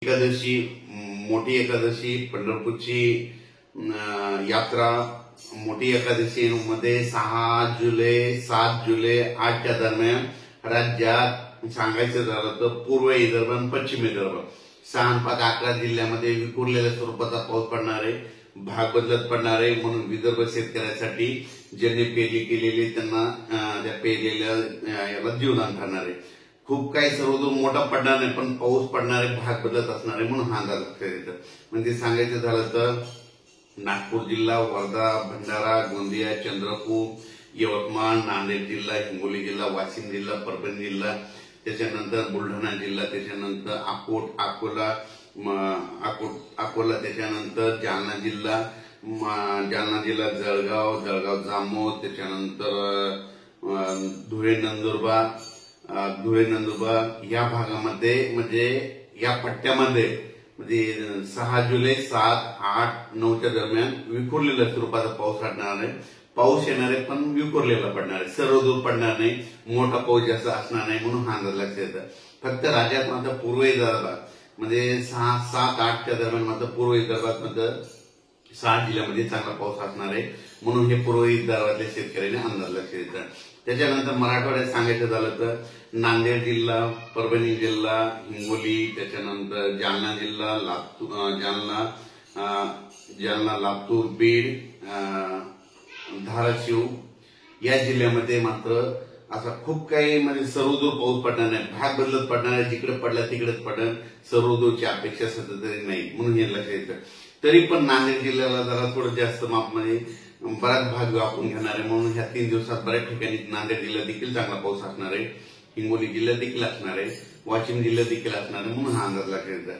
एकादशी, मोठी एकादशी, पंढरपूरची यात्रा, मोठी एकादशी मध्ये 6 जुलै 7 जुलै 8च्या दरम्यान राज्यात सांगायचं झालं तर पूर्व विदर्भ आणि पश्चिम विदर्भ 6 आणि 5 11 जिल्ह्यामध्ये विखुरलेल्या स्वरूपाचा पाऊस पडणार आहे, भाग बदलत पडणार आहे. म्हणून विदर्भ शेतकऱ्यांसाठी ज्यांनी पेरणी केलेली त्यांना त्या पेरलेल्या याला जीवदान ठरणार आहे. खूप काही सर्वदूर मोठा पडणार नाही, पण पाऊस पडणारे भाग बदलत असणार आहे म्हणून हा अंदाज लक्षात येतं. म्हणजे सांगायचं झालं तर नागपूर जिल्हा, वर्धा, भंडारा, गोंदिया, चंद्रपूर, यवतमाळ, नांदेड जिल्हा, हिंगोली जिल्हा, वाशिम जिल्हा, परभणी जिल्हा, त्याच्यानंतर बुलढाणा जिल्हा, त्याच्यानंतर अकोला, त्याच्यानंतर जालना जिल्हा, जळगाव जामोद, त्याच्यानंतर धुळे नंदुरबार या भागामध्ये म्हणजे या पट्ट्यामध्ये म्हणजे 6 जुलै 7, 8, 9च्या दरम्यान विखुरलेल्या स्वरूपाचा पाऊस पडणार आहे. पाऊस येणार आहे पण विखुरलेला पडणार आहे, सर्वदूर पडणार नाही, मोठा पाऊस जास्त असणार नाही म्हणून हा अंदाज लक्षात येतं. फक्त राज्यात मात्र पूर्व विदर्भात म्हणजे 6, 7, 8च्या दरम्यान मात्र पूर्व विदर्भात मात्र 6 जिल्ह्यामध्ये चांगला पाऊस असणार आहे म्हणून हे पूर्व विदर्भातल्या शेतकऱ्यांनी अंदाज लक्षात येतं. त्याच्यानंतर मराठवाड्यात सांगायचं झालं तर नांदेड जिल्हा, परभणी जिल्हा, हिंगोली, त्याच्यानंतर जालना जिल्हा, जालना, लातूर, बीड, धाराशिव या जिल्ह्यामध्ये मात्र असा खूप काही म्हणजे सर्वदूर पाऊस पडणार नाही, भाग बदलत पडणार आहे, जिकडे पडला तिकडेच पडेल, सर्वदूरची अपेक्षा सतत तरी नाही म्हणून हे लक्षात येतं. तरी पण नांदेड जिल्ह्याला जरा थोडं जास्त मापमध्ये बराच भाग व्यापून घेणार आहे म्हणून ह्या 3 दिवसात बऱ्याच ठिकाणी नांदेड जिल्ह्यात देखील चांगला पाऊस असणार आहे, हिंगोली जिल्ह्यात देखील असणार आहे, वाशिम जिल्ह्यात देखील असणार आहे म्हणून हा अंदाज लक्षात येतो.